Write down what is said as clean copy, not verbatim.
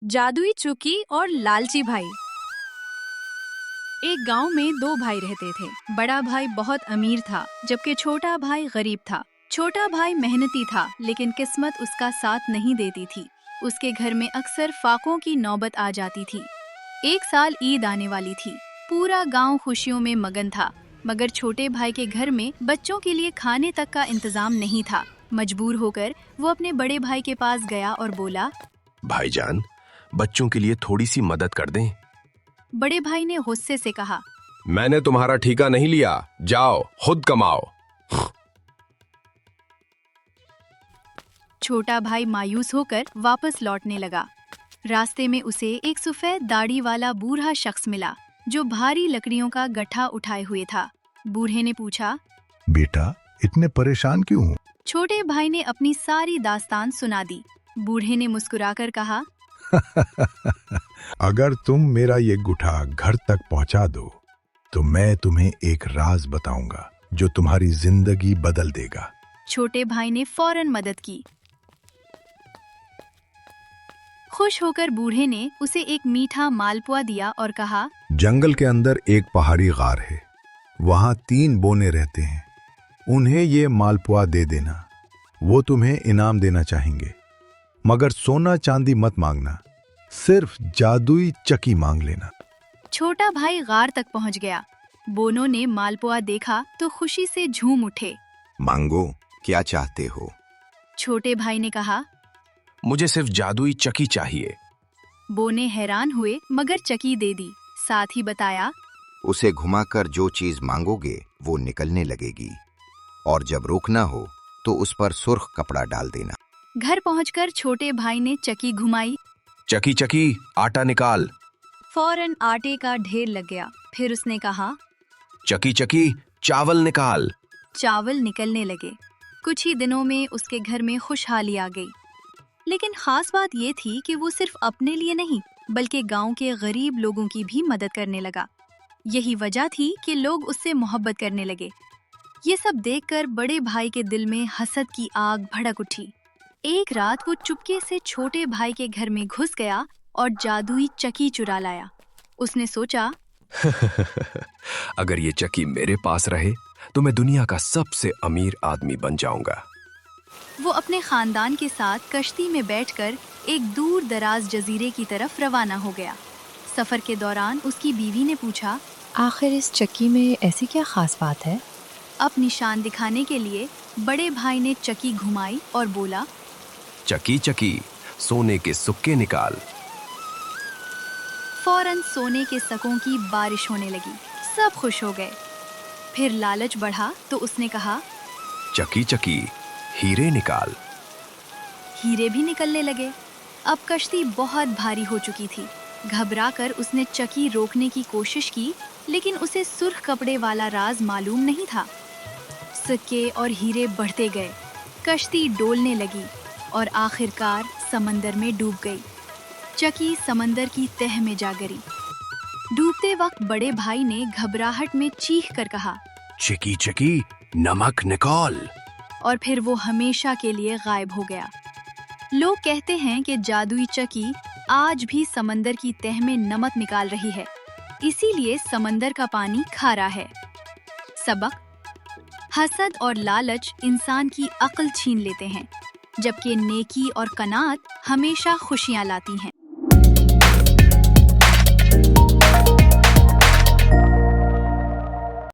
जादुई चुकी और लालची भाई। एक गांव में दो भाई रहते थे। बड़ा भाई बहुत अमीर था जबकि छोटा भाई गरीब था। छोटा भाई मेहनती था लेकिन किस्मत उसका साथ नहीं देती थी। उसके घर में अक्सर फाकों की नौबत आ जाती थी। एक साल ईद आने वाली थी। पूरा गांव खुशियों में मगन था, मगर छोटे भाई के घर में बच्चों के लिए खाने तक का इंतजाम नहीं था। मजबूर होकर वो अपने बड़े भाई के पास गया और बोला, भाईजान, बच्चों के लिए थोड़ी सी मदद कर दें। बड़े भाई ने गुस्से से कहा, मैंने तुम्हारा ठेका नहीं लिया, जाओ खुद कमाओ। छोटा भाई मायूस होकर वापस लौटने लगा। रास्ते में उसे एक सफेद दाढ़ी वाला बूढ़ा शख्स मिला जो भारी लकड़ियों का गट्ठा उठाए हुए था। बूढ़े ने पूछा, बेटा इतने परेशान क्यों हो? छोटे भाई ने अपनी सारी दास्तान सुना दी। बूढ़े ने मुस्कुराकर कहा, अगर तुम मेरा ये गुठा घर तक पहुंचा दो तो मैं तुम्हें एक राज बताऊंगा जो तुम्हारी जिंदगी बदल देगा। छोटे भाई ने फौरन मदद की। खुश होकर बूढ़े ने उसे एक मीठा मालपुआ दिया और कहा, जंगल के अंदर एक पहाड़ी गार है, वहां 3 बोने रहते हैं। उन्हें ये मालपुआ दे देना, वो तुम्हें इनाम देना चाहेंगे। मगर सोना चांदी मत मांगना, सिर्फ जादुई चक्की मांग लेना। छोटा भाई गार तक पहुंच गया। बोनों ने मालपुआ देखा तो खुशी से झूम उठे। मांगो, क्या चाहते हो? छोटे भाई ने कहा। मुझे सिर्फ जादुई चक्की चाहिए। बोने हैरान हुए मगर चक्की दे दी। साथ ही बताया, उसे घुमाकर जो चीज मांगोगे वो निकलने लगेगी, और जब रोकना हो तो उस पर सुर्ख कपड़ा डाल देना। घर पहुंचकर छोटे भाई ने चक्की घुमाई। चकी चकी, आटा निकाल। फौरन आटे का ढेर लग गया। फिर उसने कहा, चकी चकी, चावल निकाल। चावल निकलने लगे। कुछ ही दिनों में उसके घर में खुशहाली आ गई। लेकिन खास बात ये थी कि वो सिर्फ अपने लिए नहीं बल्कि गांव के गरीब लोगों की भी मदद करने लगा। यही वजह थी कि लोग उससे मोहब्बत करने लगे। ये सब देखकर बड़े भाई के दिल में हसद की आग भड़क उठी। एक रात वो चुपके से छोटे भाई के घर में घुस गया और जादुई चक्की चुरा लाया। उसने सोचा, अगर ये चक्की मेरे पास रहे तो मैं दुनिया का सबसे अमीर आदमी बन जाऊंगा। वो अपने खानदान के साथ कश्ती में बैठकर एक दूर दराज जजीरे की तरफ रवाना हो गया। सफर के दौरान उसकी बीवी ने पूछा, आखिर इस चक्की में ऐसी क्या खास बात है? अब निशान दिखाने के लिए बड़े भाई ने चक्की घुमाई और बोला, चकी चकी, सोने के सुक्के निकाल। फौरन सोने के सकों की बारिश होने लगी। सब खुश हो गए। फिर लालच बढ़ा तो उसने कहा, चकी चकी, हीरे निकाल। हीरे भी निकलने लगे। अब कश्ती बहुत भारी हो चुकी थी। घबराकर उसने चक्की रोकने की कोशिश की, लेकिन उसे सुर्ख कपड़े वाला राज मालूम नहीं था। सिक्के और हीरे बढ़ते गए। कश्ती डोलने लगी और आखिरकार समंदर में डूब गई। चक्की समंदर की तह में जा गिरी। डूबते वक्त बड़े भाई ने घबराहट में चीख कर कहा, चकी चकी, नमक निकाल। और फिर वो हमेशा के लिए गायब हो गया। लोग कहते हैं कि जादुई चक्की आज भी समंदर की तह में नमक निकाल रही है, इसीलिए समंदर का पानी खारा है। सबक: हसद और लालच इंसान की अक्ल छीन लेते हैं, जबकि नेकी और कनात हमेशा खुशियां लाती हैं।